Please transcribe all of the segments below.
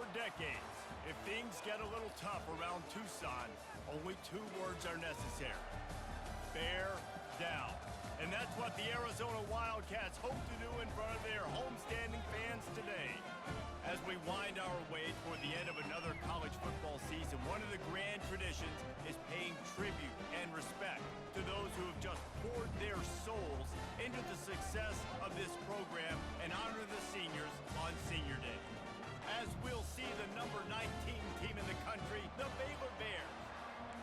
For decades, if things get a little tough around Tucson, only 2 words are necessary. Bear down. And that's what the Arizona Wildcats hope to do in front of their homestanding fans today. As we wind our way toward the end of another college football season, one of the grand traditions is paying tribute and respect to those who have just poured their souls into the success of this program and honor the seniors on Senior Day. As we'll see the number 19 team in the country, the Baylor Bears,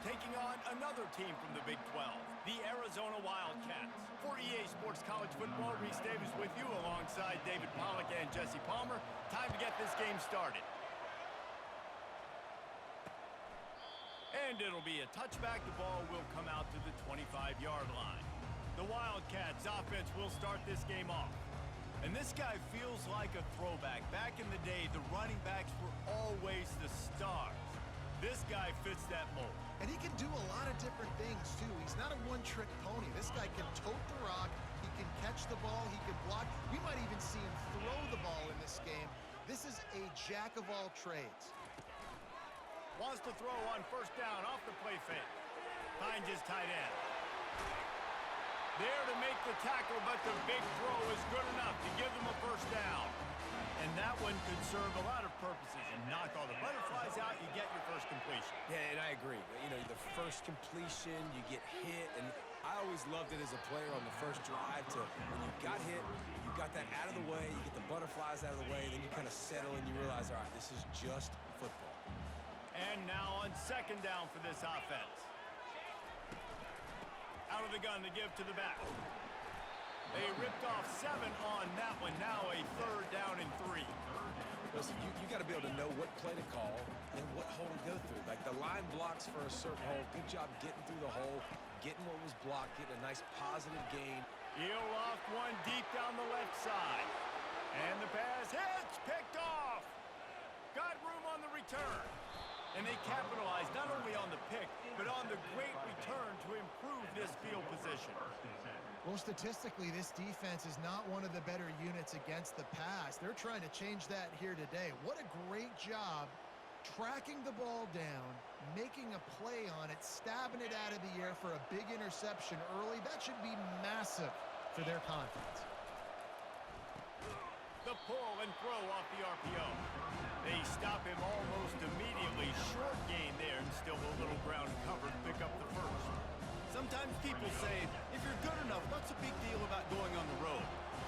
taking on another team from the Big 12, the Arizona Wildcats. For EA Sports College Football, Reese Davis with you alongside David Pollack and Jesse Palmer. Time to get this game started. And it'll be a touchback. The ball will come out to the 25-yard line. The Wildcats offense will start this game off. And this guy feels like a throwback. Back in the day, the running backs were always the stars. This guy fits that mold. And he can do a lot of different things, too. He's not a one-trick pony. This guy can tote the rock. He can catch the ball. He can block. We might even see him throw the ball in this game. This is a jack of all trades. Wants to throw on first down off the play fake. Finds his tight end. There to make the tackle, but the big throw is good enough to give them a first down. And that one could serve a lot of purposes. And knock all the butterflies out, you get your first completion. Yeah, and I agree. You know, the first completion, you get hit, and I always loved it as a player on the first drive to when you got hit, you got that out of the way, you get the butterflies out of the way, then you kind of settle and you realize, all right, this is just football. And now on second down for this offense. Out of the gun to give to the back. They ripped off 7 on that one. Now a third down and 3. Listen, you got to be able to know what play to call and what hole to go through. Like the line blocks for a certain hole. Good job getting through the hole, getting what was blocked, getting a nice positive gain. He'll loft one deep down the left side. And the pass hits, picked off. Got room on the return. And they capitalized not only on the pick, but on the great return to improve this field position. Well, statistically, this defense is not one of the better units against the pass. They're trying to change that here today. What a great job tracking the ball down, making a play on it, stabbing it out of the air for a big interception early. That should be massive for their confidence. The pull and throw off the RPO. They stop him almost immediately. Short gain there and still a little ground covered to pick up the first. Sometimes people say, if you're good enough, what's the big deal about going on the road?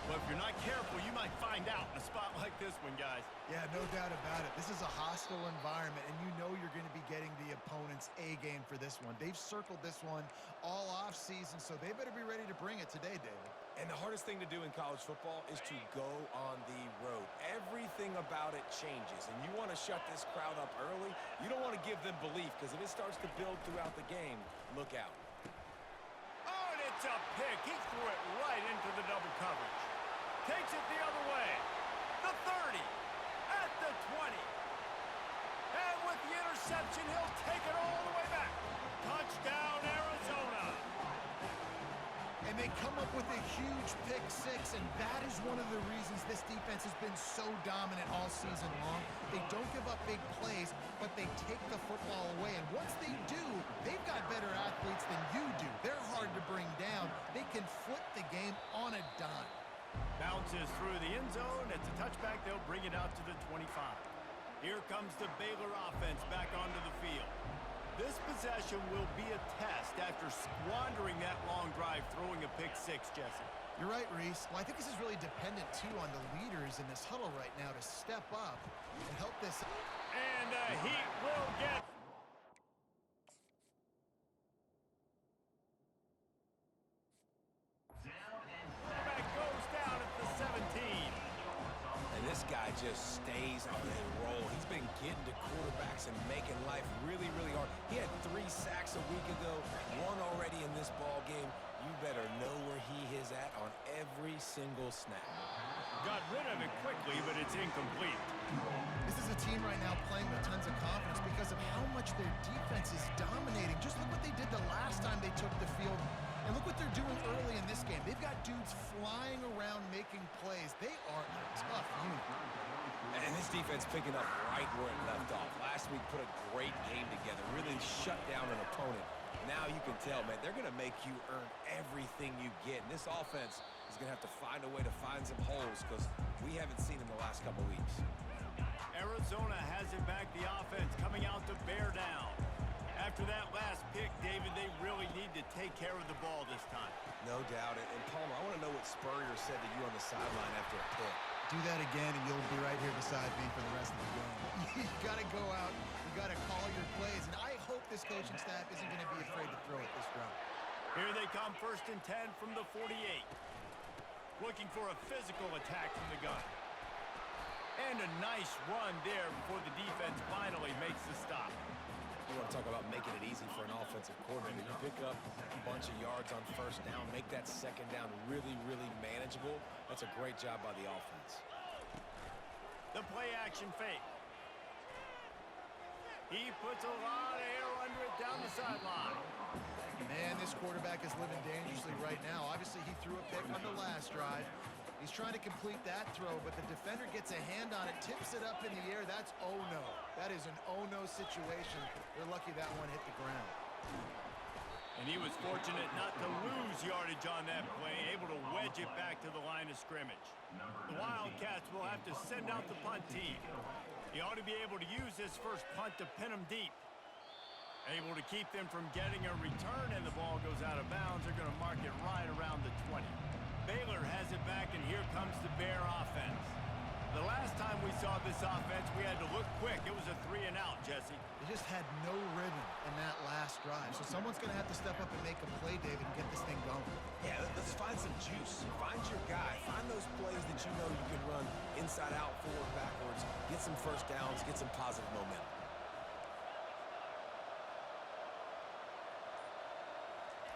Well, if you're not careful, you might find out in a spot like this one, guys. Yeah, no doubt about it. This is a hostile environment, and you know you're going to be getting the opponent's A-game for this one. They've circled this one all off-season, so they better be ready to bring it today, David. And the hardest thing to do in college football is to go on the road. Everything about it changes, and you want to shut this crowd up early. You don't want to give them belief, because if it starts to build throughout the game, look out. Oh, and it's a pick. He threw it right into the double coverage. Takes it the other way. The 30. At the 20. And with the interception, he'll take it all the way back. Touchdown, Arizona. And they come up with a huge pick 6, and that is one of the reasons this defense has been so dominant all season long. They don't give up big plays, but they take the football away. And once they do, they've got better athletes than you do. They're hard to bring down. They can flip the game on a dime. Bounces through the end zone. It's a touchback. They'll bring it out to the 25. Here comes the Baylor offense back onto the field. This possession will be a test after squandering that long drive, throwing a pick 6, Jesse. You're right, Reese. Well, I think this is really dependent, too, on the leaders in this huddle right now to step up and help this. And the Heat will get... Quarterback goes down at the 17. And this guy just stays on a roll. He's been getting to quarterbacks and making life really, really hard. He had 3 sacks a week ago, 1 already in this ball game. You better know where he is at on every single snap. Got rid of it quickly, but it's incomplete. This is a team right now playing with tons of confidence because of how much their defense is dominating. Just look what they did the last time they took the field. And look what they're doing early in this game. They've got dudes offense flying around making plays. They are a tough unit. And this defense picking up right where it left off. Last week put a great game together, really shut down an opponent. Now you can tell, man, they're going to make you earn everything you get. And this offense is going to have to find a way to find some holes because we haven't seen them the last couple weeks. Arizona has it back, the offense coming out to bear down. After that last pick, David, they really need to take care of the ball this time. No doubt. And Palmer, I want to know what Spurrier said to you on the sideline after a pick. Do that again, and you'll be right here beside me for the rest of the game. You got to go out. You got to call your plays. And I hope this coaching staff isn't going to be afraid to throw it this route. Here they come, 1st and 10 from the 48. Looking for a physical attack from the gun. And a nice run there before the defense finally makes the stop. You want to talk about making it easy for an offensive coordinator. You pick up a bunch of yards on 1st down, make that 2nd down really, really manageable. That's a great job by the offense. The play action fake. He puts a lot of air under it down the sideline. Man, this quarterback is living dangerously right now. Obviously, he threw a pick on the last drive. He's trying to complete that throw, but the defender gets a hand on it, tips it up in the air. That's oh-no. That is an oh-no situation. They're lucky that one hit the ground. And he was fortunate not to lose yardage on that play, able to wedge it back to the line of scrimmage. The Wildcats will have to send out the punt team. He ought to be able to use this first punt to pin them deep. Able to keep them from getting a return, and the ball goes out of bounds. They're going to mark it right around the 20. Baylor has it back, and here comes the Bear offense. The last time we saw this offense, we had to look quick. It was a 3-and-out, Jesse. They just had no rhythm in that last drive. So someone's going to have to step up and make a play, David, and get this thing going. Yeah, let's find some juice. Find your guy. Find those plays that you know you can run inside out, forward, backwards. Get some 1st downs. Get some positive momentum.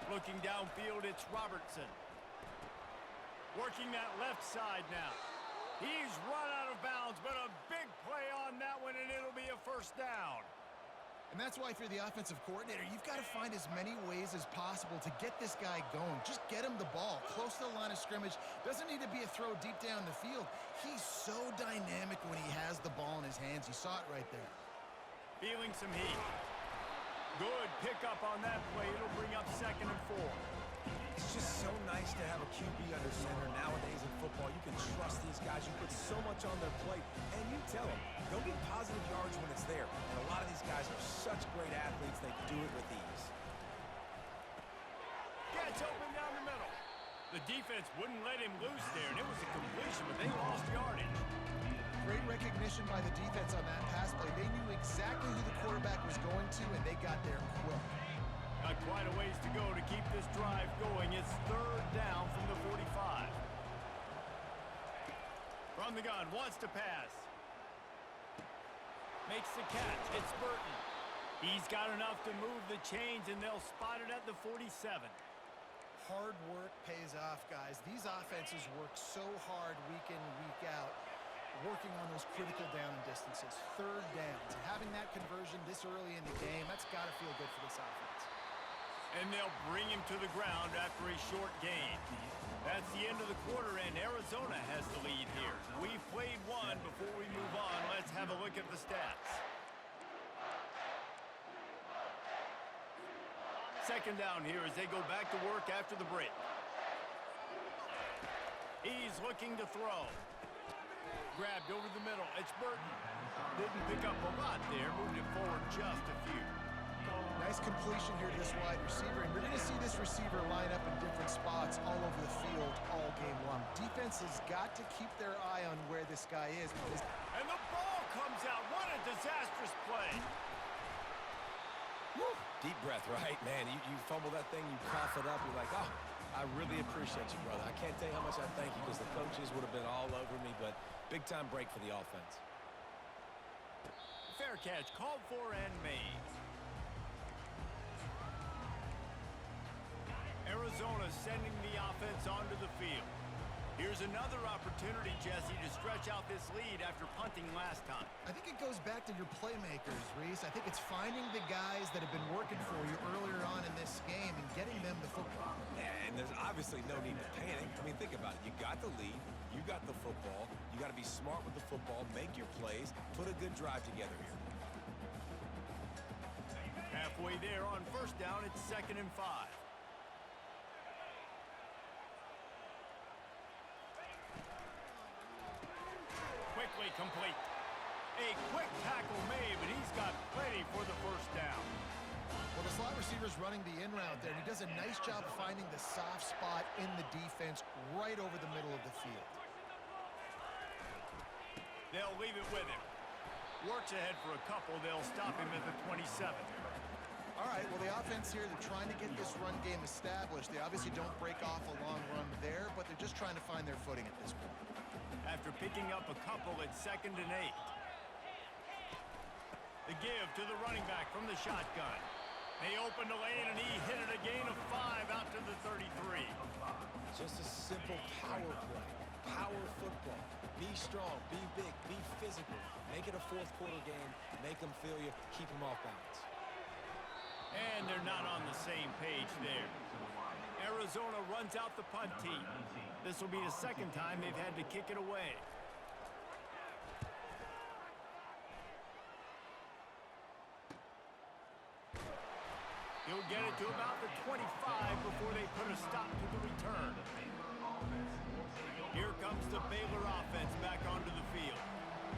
Looking downfield, it's Robertson. Working that left side now. He's run out of bounds, but a big play on that one, and it'll be a 1st down. And that's why, if you're the offensive coordinator, you've got to find as many ways as possible to get this guy going. Just get him the ball close to the line of scrimmage. Doesn't need to be a throw deep down the field. He's so dynamic when he has the ball in his hands. You saw it right there. Feeling some heat. Good pickup on that play. It'll bring up 2nd and 4. It's just so nice to have a QB under center nowadays in football. You can trust these guys. You put so much on their plate, and you tell them, go get positive yards when it's there. And a lot of these guys are such great athletes, they do it with ease. Gets open down the middle. The defense wouldn't let him loose there, and it was a completion, but they lost yardage. Great recognition by the defense on that pass play. They knew exactly who the quarterback was going to, and they got there quick. Got quite a ways to go to keep this drive going. It's 3rd down from the 45. From the gun, wants to pass. Makes the catch. It's Burton. He's got enough to move the chains, and they'll spot it at the 47. Hard work pays off, guys. These offenses work so hard week in, week out, working on those critical down distances, 3rd downs. And having that conversion this early in the game, that's got to feel good for this offense. And they'll bring him to the ground after a short gain. That's the end of the quarter, and Arizona has the lead here. We've played one. Before we move on, let's have a look at the stats. 2nd down here as they go back to work after the break. He's looking to throw. Grabbed over the middle. It's Burton. Didn't pick up a lot there. Moved it forward just a few. Nice completion here to this wide receiver, and you're going to see this receiver line up in different spots all over the field all game long. Defense has got to keep their eye on where this guy is. And the ball comes out. What a disastrous play. Woo. Deep breath, right? Man, you fumble that thing, you cough it up, you're like, oh, I really appreciate you, brother. I can't tell you how much I thank you because the coaches would have been all over me, but big-time break for the offense. Fair catch, called for and made. Arizona sending the offense onto the field. Here's another opportunity, Jesse, to stretch out this lead after punting last time. I think it goes back to your playmakers, Reese. I think it's finding the guys that have been working for you earlier on in this game and getting them the football. And there's obviously obviously no need to panic. I mean, think about it. You got the lead. You got the football. You got to be smart with the football. Make your plays. Put a good drive together here. Halfway there on first down, it's 2nd and 5. Quickly complete. A quick tackle made, but he's got plenty for the first down. Well, the slot receiver's running the in route there, and he does a nice job finding the soft spot in the defense right over the middle of the field. They'll leave it with him. Works ahead for a couple. They'll stop him at the 27. All right, well, the offense here, they're trying to get this run game established. They obviously don't break off a long run there, but they're just trying to find their footing at this point. After picking up a couple, it's 2nd and 8. The give to the running back from the shotgun. They opened the lane, and he hit it a gain of 5 out to the 33. Just a simple power play. Power football. Be strong, be big, be physical. Make it a fourth quarter game. Make them feel you. Keep them off balance. And they're not on the same page there. Arizona runs out the punt team. This will be the second time they've had to kick it away. He'll get it to about the 25 before they put a stop to the return. Here comes the Baylor offense back onto the field.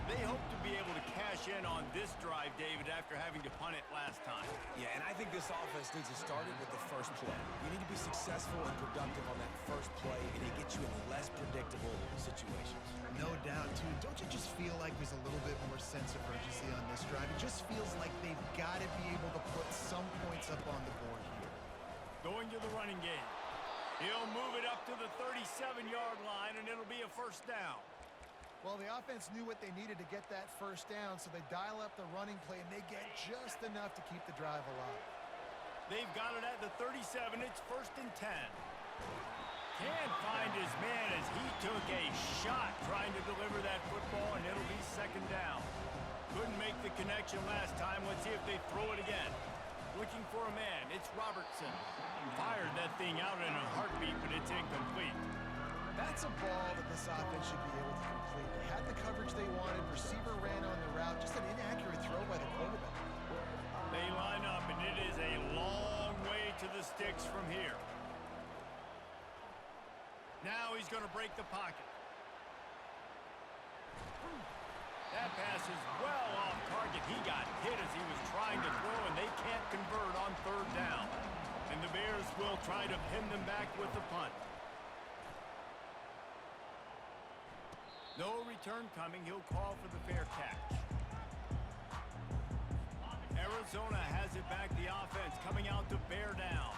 They hope to be able to cash in on this drive, David, after having to punt it last time. Yeah, and I think this offense needs to start it with the first play. You need to be successful and productive on that first play, and it gets you in less predictable situations. No doubt, too. Don't you just feel like there's a little bit more sense of urgency on this drive? It just feels like they've got to be able to put some points up on the board here. Going to the running game. He'll move it up to the 37-yard line, and it'll be a first down. Well, the offense knew what they needed to get that first down, so they dial up the running play, and they get just enough to keep the drive alive. They've got it at the 37. It's 1st and 10. Can't find his man as he took a shot trying to deliver that football, and it'll be 2nd down. Couldn't make the connection last time. Let's see if they throw it again. Looking for a man. It's Robertson. Fired that thing out in a heartbeat, but it's incomplete. That's a ball that this offense should be able to complete. They had the coverage they wanted. Receiver ran on the route. Just an inaccurate throw by the quarterback. They line up, and it is a long way to the sticks from here. Now he's going to break the pocket. That pass is well off target. He got hit as he was trying to throw, and they can't convert on 3rd down. And the Bears will try to pin them back with the punt. No return coming. He'll call for the fair catch. Arizona has it back. The offense coming out to bear down.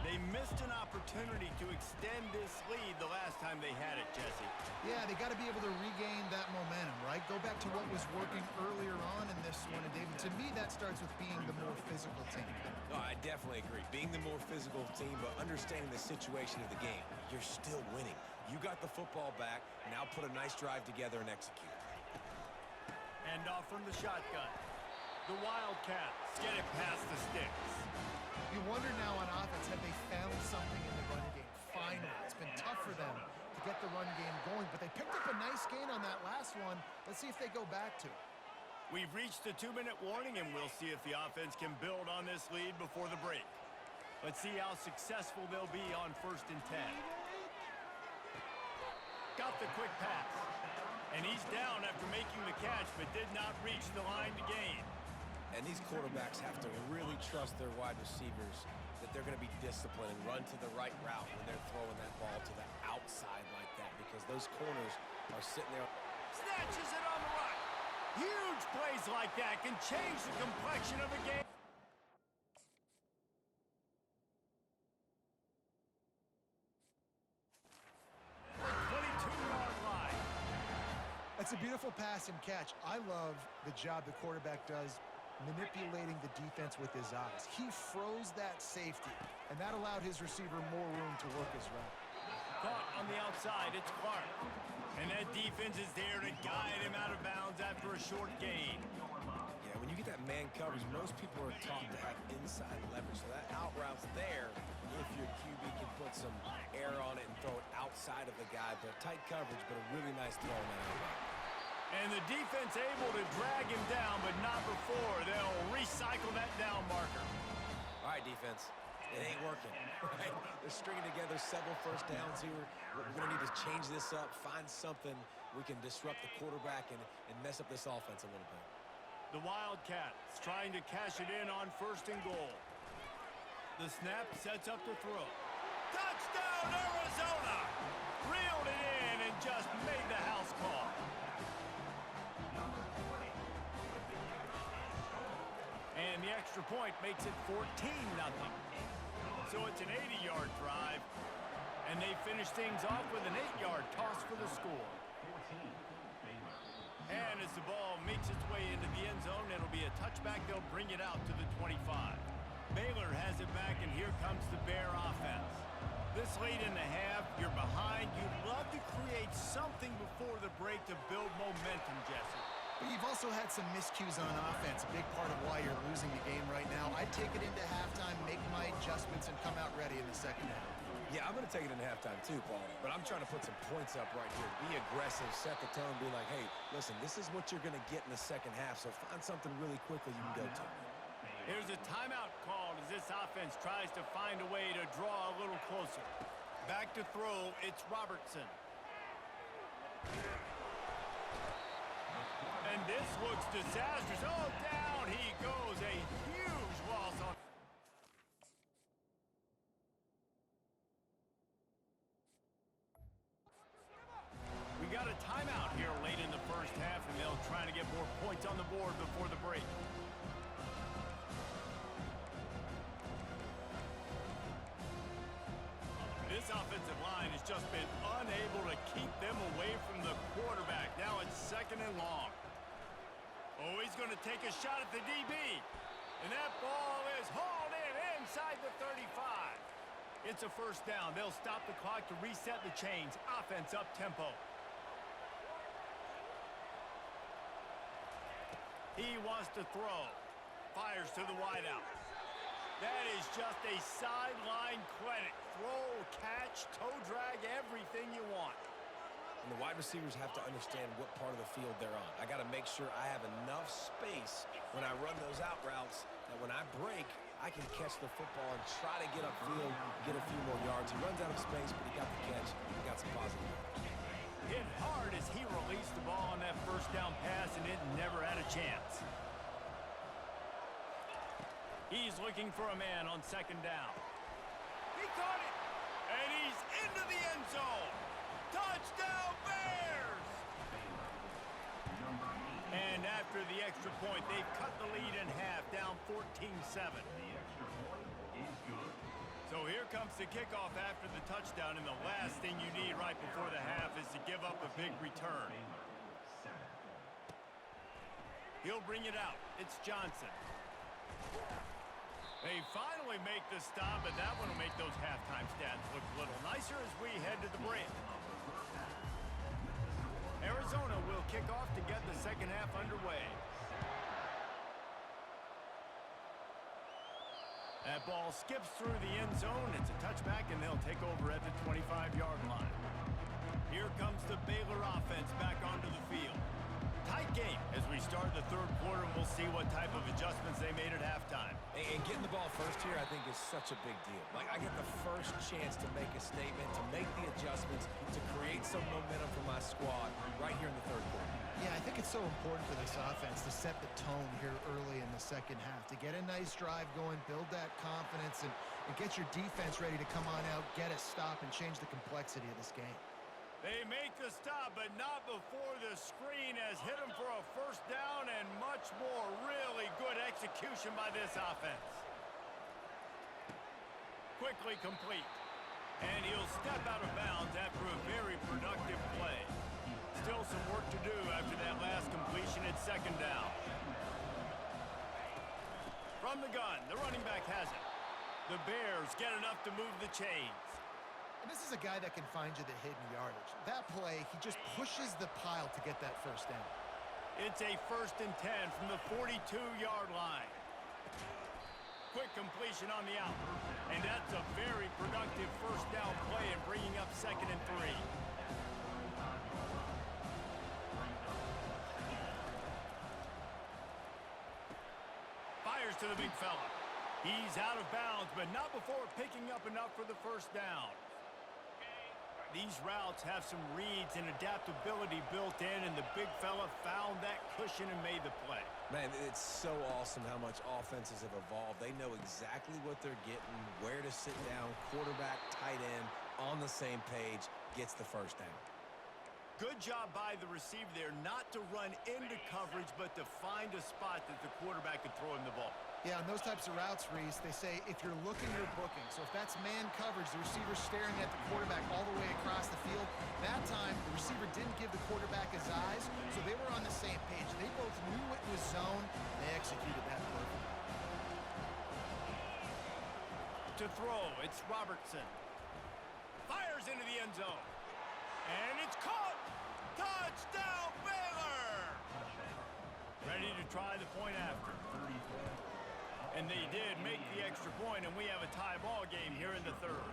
They missed an opportunity to extend this lead the last time they had it, Jesse. Yeah, they got to be able to regain that momentum, right? Go back to what was working earlier on in this one. And, David, to me, that starts with being the more physical team. No, I definitely agree. Being the more physical team, but understanding the situation of the game. You're still winning. You got the football back. Now put a nice drive together and execute. And off from the shotgun. The Wildcats get it past the sticks. You wonder now on offense, have they found something in the run game? Finally, it's been tough for them to get the run game going, but they picked up a nice gain on that last one. Let's see if they go back to it. We've reached the 2-minute warning, and we'll see if the offense can build on this lead before the break. Let's see how successful they'll be on 1st and 10. Got the quick pass. And he's down after making the catch, but did not reach the line to gain. And these quarterbacks have to really trust their wide receivers that they're going to be disciplined and run to the right route when they're throwing that ball to the outside like that, because those corners are sitting there. Snatches it on the right. Huge plays like that can change the complexion of the game. It's a beautiful pass and catch. I love the job the quarterback does manipulating the defense with his eyes. He froze that safety, and that allowed his receiver more room to work his route. Caught on the outside, it's Clark. And that defense is there to guide him out of bounds after a short gain. Yeah, when you get that man coverage, most people are taught to have inside leverage. So that out route's there if your QB can put some air side of the guy, but tight coverage, but a really nice throw in that elbow. And the defense able to drag him down, but not before. They'll recycle that down marker. All right, defense. It ain't working, right? They're stringing together several first downs here. We're going to need to change this up, find something we can disrupt the quarterback and mess up this offense a little bit. The Wildcats trying to cash it in on 1st and goal. The snap sets up the throw. Touchdown, Arizona! Reeled it in and just made the house call. And the extra point makes it 14-0. So it's an 80-yard drive, and they finish things off with an 8-yard toss for the score. And as the ball makes its way into the end zone, it'll be a touchback. They'll bring it out to the 25. Baylor has it back, and here comes the Bear offense. This late in the half, you're behind. You'd love to create something before the break to build momentum, Jesse. But you've also had some miscues on offense, a big part of why you're losing the game right now. I'd take it into halftime, make my adjustments, and come out ready in the second half. Yeah, I'm going to take it into halftime too, Paul. But I'm trying to put some points up right here. Be aggressive, set the tone, be like, hey, listen, this is what you're going to get in the second half, so find something really quickly you can go to. Here's a timeout called as this offense tries to find a way to draw a little closer. Back to throw, it's Robertson. And this looks disastrous. Oh, down he goes. A huge loss on. We got a timeout here late in the first half, and they'll try to get more points on the board before the break. This offensive line has just been unable to keep them away from the quarterback. Now it's 2nd and long. Oh, he's going to take a shot at the DB. And that ball is hauled in inside the 35. It's a 1st down. They'll stop the clock to reset the chains. Offense up tempo. He wants to throw. Fires to the wideout. That is just a sideline clinic. Throw, catch, toe drag, everything you want. And the wide receivers have to understand what part of the field they're on. I got to make sure I have enough space when I run those out routes that when I break, I can catch the football and try to get upfield, get a few more yards. He runs out of space, but he got the catch. He got some positive yards. Hit hard as he released the ball on that 1st down pass, and it never had a chance. He's looking for a man on 2nd down. He caught it, and he's into the end zone. Touchdown, Bears! And after the extra point, they've cut the lead in half, down 14-7. So here comes the kickoff after the touchdown, and the last thing you need right before the half is to give up a big return. He'll bring it out. It's Johnson. They finally make the stop, but that one will make those halftime stats look a little nicer as we head to the break. Arizona will kick off to get the second half underway. That ball skips through the end zone. It's a touchback, and they'll take over at the 25-yard line. Here comes the Baylor offense back onto the field. Tight game as we start the 3rd quarter, and we'll see what type of adjustments they made at halftime. And getting the ball first here, I think, is such a big deal. Like, I get the first chance to make a statement, to make the adjustments, to create some momentum for my squad right here in the 3rd quarter. Yeah, I think it's so important for this offense to set the tone here early in the second half, to get a nice drive going, build that confidence, and get your defense ready to come on out, get a stop, and change the complexity of this game. They make the stop, but not before the screen has hit them for a 1st down and much more. Really good execution by this offense. Quickly complete. And he'll step out of bounds after a very productive play. Still some work to do after that last completion at 2nd down. From the gun, the running back has it. The Bears get enough to move the chains. And this is a guy that can find you the hidden yardage. That play, he just pushes the pile to get that 1st down. It's a 1st and 10 from the 42-yard line. Quick completion on the out. And that's a very productive 1st down play and bringing up 2nd and 3. fires to the big fella. He's out of bounds, but not before picking up enough for the first down. These routes have some reads and adaptability built in, and the big fella found that cushion and made the play. Man, it's so awesome how much offenses have evolved. They know exactly what they're getting, where to sit down, quarterback, tight end, on the same page, gets the first down. Good job by the receiver there not to run into coverage, but to find a spot that the quarterback could throw him the ball. Yeah, on those types of routes, Reese, they say if you're looking, you're booking. So if that's man coverage, the receiver's staring at the quarterback all the way across the field. That time, the receiver didn't give the quarterback his eyes, so they were on the same page. They both knew it was zone. They executed that perfectly. To throw, it's Robertson. Fires into the end zone. And it's caught! Touchdown, Baylor! Ready to try the point after. And they did make the extra point, and we have a tie ball game here in the third.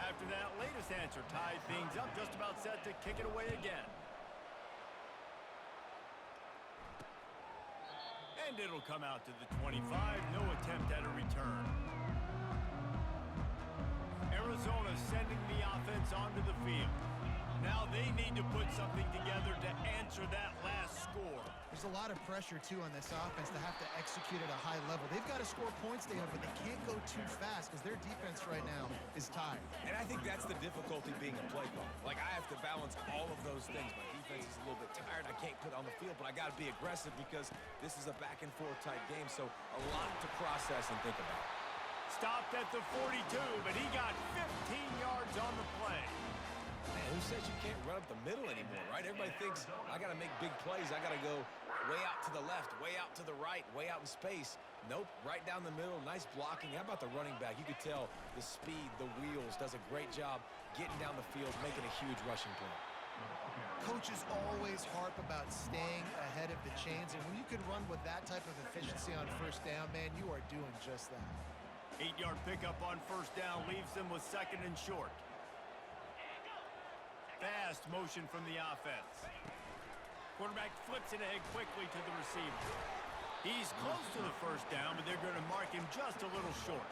After that latest answer tied things up, just about set to kick it away again. And it'll come out to the 25. No attempt at a return. Arizona sending the offense onto the field. Now they need to put something together to answer that last score. There's a lot of pressure, too, on this offense to have to execute at a high level. They've got to score points, but they can't go too fast because their defense right now is tired. And I think that's the difficulty being a play caller. Like, I have to balance all of those things. My defense is a little bit tired. I can't put on the field, but I got to be aggressive because this is a back-and-forth type game, so a lot to process and think about. Stopped at the 42, but he got 15 yards on the play. Man, who says you can't run up the middle anymore, right? Everybody thinks, I got to make big plays. I got to go way out to the left, way out to the right, way out in space. Nope, right down the middle, nice blocking. How about the running back? You could tell the speed, the wheels, does a great job getting down the field, making a huge rushing play. Coaches always harp about staying ahead of the chains, and when you can run with that type of efficiency on first down, man, you are doing just that. 8-yard pickup on first down leaves them with second and short. Fast motion from the offense. Quarterback flips it ahead quickly to the receiver. He's close to the first down, but they're going to mark him just a little short.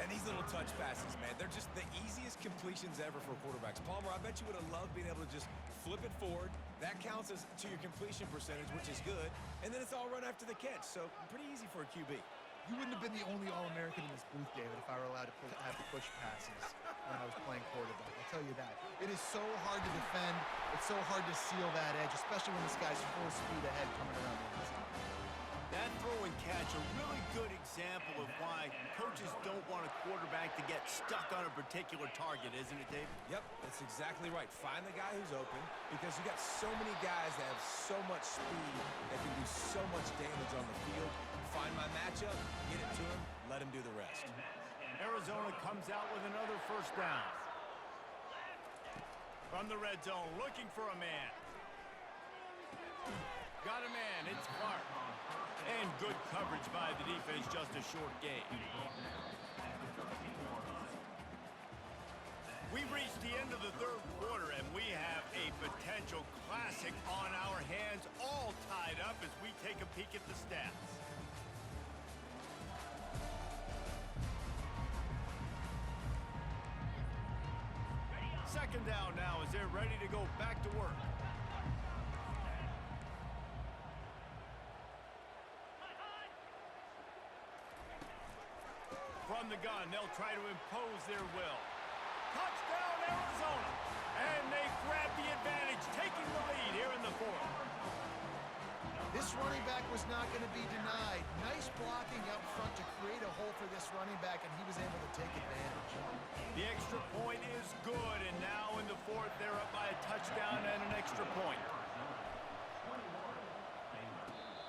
And these little touch passes, man, they're just the easiest completions ever for quarterbacks. Palmer, I bet you would have loved being able to just flip it forward. That counts as to your completion percentage, which is good. And then it's all run after the catch, so pretty easy for a QB. You wouldn't have been the only All-American in this booth, David, if I were allowed to have the push passes when I was playing quarterback. I'll tell you that. It is so hard to defend. It's so hard to seal that edge, especially when this guy's full speed ahead coming around the inside. That throw and catch, a really good example of why coaches don't want a quarterback to get stuck on a particular target, isn't it, David? Yep, that's exactly right. Find the guy who's open because you got so many guys that have so much speed that can do so much damage on the field. Find my matchup, get it to him, let him do the rest. Arizona comes out with another first down. From the red zone, looking for a man. Got a man, it's Clark. And good coverage by the defense, just a short gain. We've reached the end of the third quarter, and we have a potential classic on our hands, all tied up as we take a peek at the stats. Second down now as they're ready to go back to work. From the gun, they'll try to impose their will. Touchdown, Arizona! And they grab the advantage, taking the lead here in the fourth. This running back was not going to be denied. Nice blocking up front to create a hole for this running back, and he was able to take advantage. The extra point is good, and now in the fourth, they're up by a touchdown and an extra point.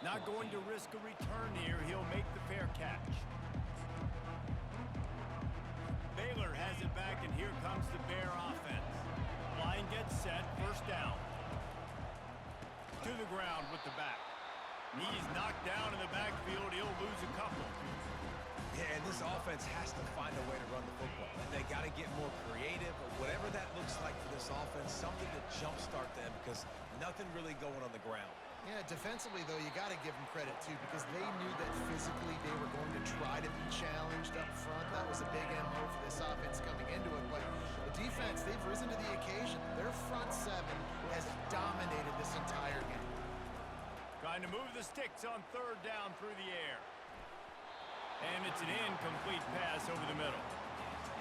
Not going to risk a return here. He'll make the fair catch. Baylor has it back, and here comes the Bear offense. Line gets set, first down. To the ground with the back. He's knocked down in the backfield. He'll lose a couple. Yeah, and this offense has to find a way to run the football. And they got to get more creative, or whatever that looks like for this offense, something to jumpstart them because nothing really going on the ground. Yeah, defensively, though, you got to give them credit, too, because they knew that physically they were going to try to be challenged up front. That was a big MO for this offense coming into it. But the defense, they've risen to the occasion. Their front seven has dominated this entire game. Trying to move the sticks on third down through the air. And it's an incomplete pass over the middle.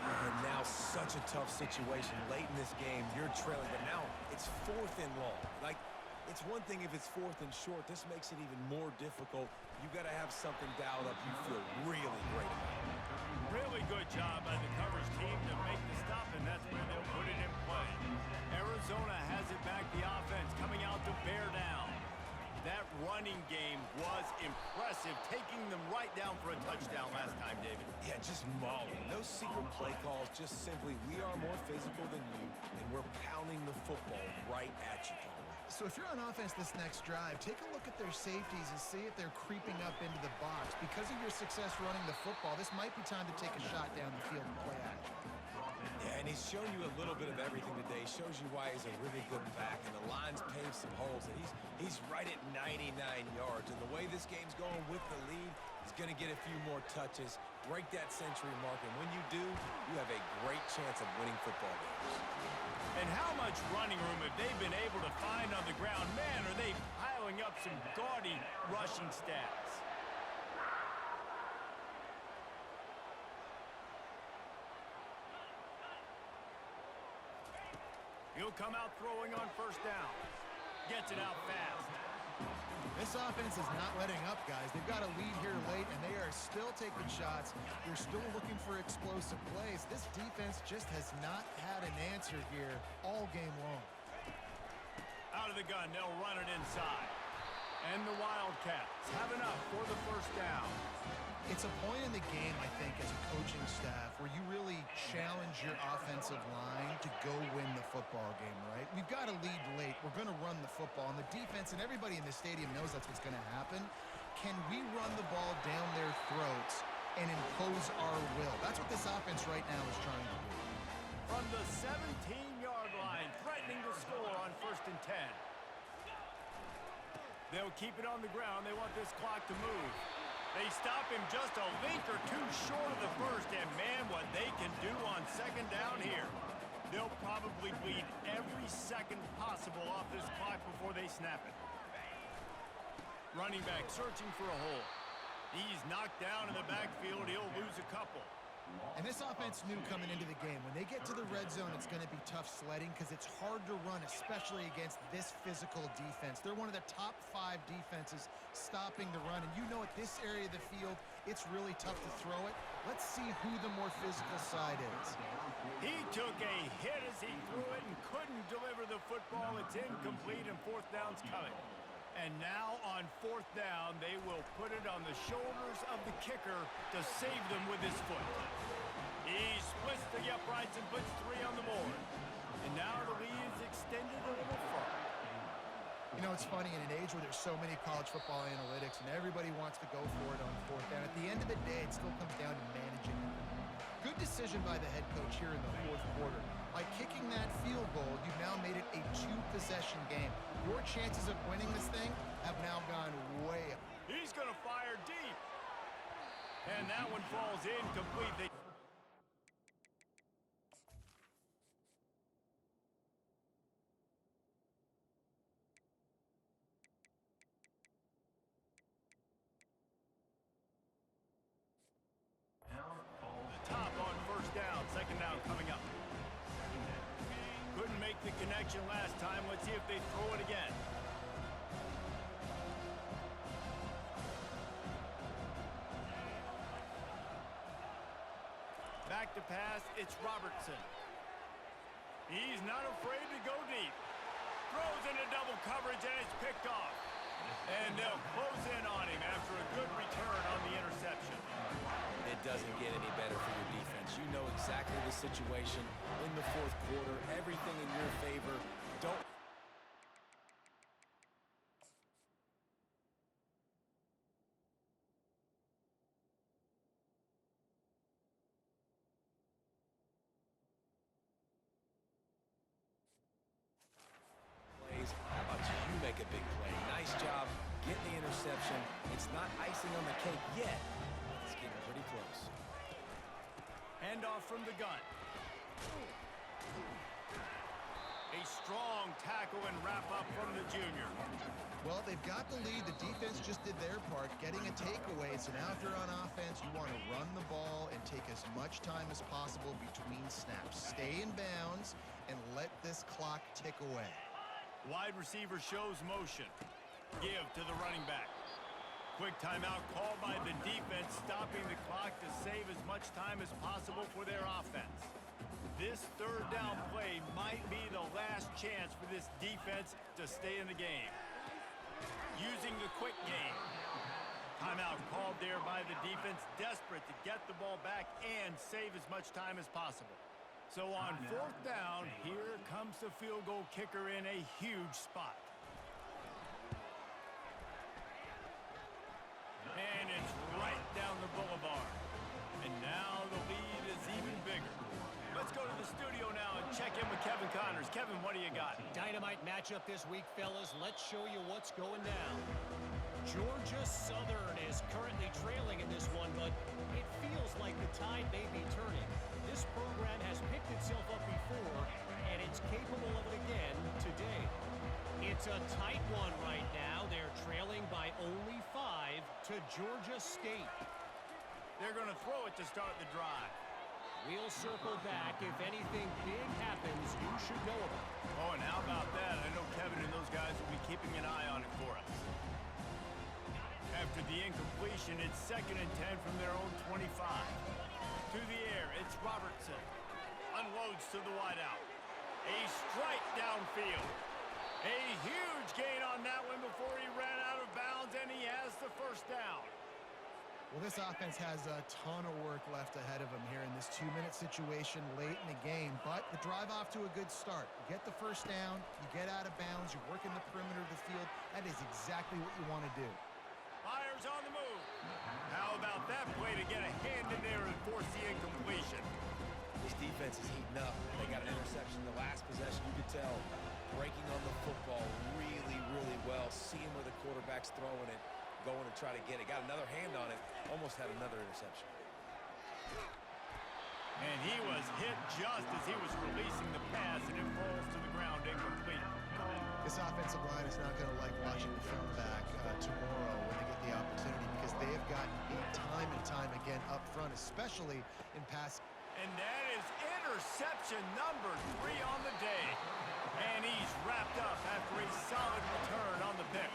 And now such a tough situation. Late in this game, you're trailing, but now it's 4th and long. Like, it's one thing if it's 4th and short. This makes it even more difficult. You got to have something dialed up you feel really great about. Really good job by the coverage team to make the stop, and that's where they'll put it in play. Arizona has it back, the offense coming out to bear down. That running game was impressive, taking them right down for a touchdown last time, David. Yeah, just mauling. No secret play calls, just simply we are more physical than you, and we're pounding the football right at you. So if you're on offense this next drive, take a look at their safeties and see if they're creeping up into the box. Because of your success running the football, this might be time to take a shot down the field and play action. Yeah, and he's shown you a little bit of everything today. Shows you why he's a really good back, and the line's paved some holes. And he's right at 99 yards. And the way this game's going with the lead, he's going to get a few more touches, break that century mark. And when you do, you have a great chance of winning football games. And how much running room have they been able to find on the ground? Man, are they piling up some gaudy rushing stats. He'll come out throwing on first down. Gets it out fast. This offense is not letting up, guys. They've got a lead here late, and they are still taking shots. They're still looking for explosive plays. This defense just has not had an answer here all game long. Out of the gun, they'll run it inside. And the Wildcats have enough for the first down. It's a point in the game, I think, as a coaching staff, where you really challenge your offensive line to go win the football game, right? We've got a lead late. We're going to run the football, and the defense and everybody in the stadium knows that's what's going to happen. Can we run the ball down their throats and impose our will? That's what this offense right now is trying to do. From the 17-yard line, threatening to score on 1st and 10. They'll keep it on the ground. They want this clock to move. They stop him just a link or two short of the first, and man, what they can do on 2nd down here. They'll probably bleed every second possible off this clock before they snap it. Running back searching for a hole. He's knocked down in the backfield. He'll lose a couple. And this offense knew coming into the game, when they get to the red zone, it's going to be tough sledding because it's hard to run, especially against this physical defense. They're one of the top 5 defenses stopping the run. And you know at this area of the field, it's really tough to throw it. Let's see who the more physical side is. He took a hit as he threw it and couldn't deliver the football. It's incomplete, and 4th down's coming. And now on 4th down, they will put it on the shoulders of the kicker to save them with his foot. He splits the uprights and puts 3 on the board. And now the lead is extended a little further. You know, it's funny, in an age where there's so many college football analytics and everybody wants to go for it on 4th down, at the end of the day, it still comes down to managing it. Good decision by the head coach here in the 4th quarter. By kicking that field goal, you've now made it a 2-possession game. Your chances of winning this thing have now gone way up. He's going to fire deep. And that one falls incomplete. The top on 1st down, 2nd down coming up. Couldn't make the connection last time. Let's see if they throw it again. Back to pass, it's Robertson. He's not afraid to go deep. Throws into double coverage, and it's picked off. And they'll close in on him after a good return on the interception. It doesn't get any better for your defense. You know exactly the situation in the 4th quarter. Everything in your favor. Don't... How about you make a big play? nice job getting the interception. It's not icing on the cake yet, but it's getting pretty close. Handoff from the gun. A strong tackle and wrap-up from the junior. Well, they've got the lead. The defense just did their part, getting a takeaway. So now if you're on offense, you want to run the ball and take as much time as possible between snaps. Stay in bounds and let this clock tick away. Wide receiver shows motion. Give to the running back. Quick timeout called by the defense, stopping the clock to save as much time as possible for their offense. This third down play might be the last chance for this defense to stay in the game. Using the quick game. Timeout called there by the defense, desperate to get the ball back and save as much time as possible. So on fourth down, here comes the field goal kicker in a huge spot. And it's right down the boulevard. And now the lead is even bigger. Let's go to the studio now and check in with Kevin Connors. Kevin, what do you got? Dynamite matchup this week, fellas. Let's show you what's going down. Georgia Southern is currently trailing in this one, but it feels like the tide may be turning. This program has picked itself up before, and it's capable of it again today. It's a tight one right now. They're trailing by only 5 to Georgia State. They're going to throw it to start the drive. We'll circle back. If anything big happens, you should know about it. Oh, and how about that? I know Kevin and those guys will be keeping an eye on it for us. After the incompletion, it's 2nd and 10 from their own 25. To the air, it's Robertson. Unloads to the wideout. A strike downfield. A huge gain on that one before he ran out of bounds, and he has the first down. Well, this offense has a ton of work left ahead of them here in this 2-minute situation late in the game, but the drive off to a good start. You get the first down, you get out of bounds, you work in the perimeter of the field. That is exactly what you want to do. Fires on the move. How about that play to get a hand in there and force the incompletion? This defense is heating up. They got an interception in the last possession. You could tell breaking on the football really, really well, seeing where the quarterback's throwing it, going to try to get it. Got another hand on it. Almost had another interception. And he was hit just as he was releasing the pass, and it falls to the ground incomplete. This offensive line is not going to like watching the film back tomorrow when they get the opportunity, because they have gotten beat time and time again up front, especially in pass. And that is interception number 3 on the day. And he's wrapped up after a solid return on the pick.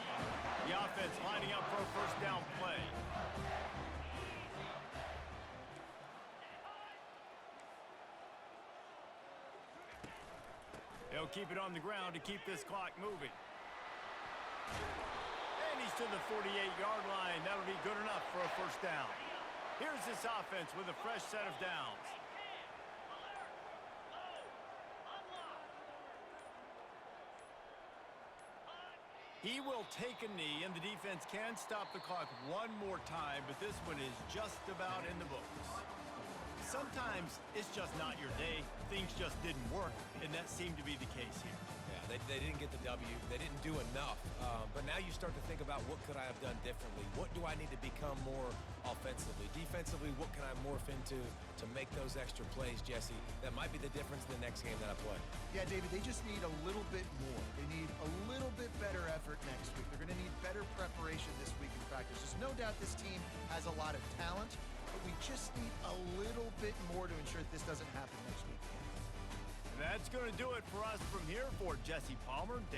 The offense lining up for a first down play. They'll keep it on the ground to keep this clock moving. And he's to the 48-yard line. That'll be good enough for a first down. Here's this offense with a fresh set of downs. He will take a knee, and the defense can stop the clock one more time, but this one is just about in the books. Sometimes it's just not your day. Things just didn't work, and that seemed to be the case here. Yeah, they didn't get the W. They didn't do enough. But now you start to think about, what could I have done differently? What do I need to become more offensively? Defensively, what can I morph into to make those extra plays, Jesse? That might be the difference in the next game that I play. Yeah, David, they just need a little bit more. They need a little bit better effort next week. They're going to need better preparation this week in practice. There's no doubt this team has a lot of talent, but we just need a little bit more to ensure that this doesn't happen next week. That's going to do it for us from here. For Jesse Palmer, Dave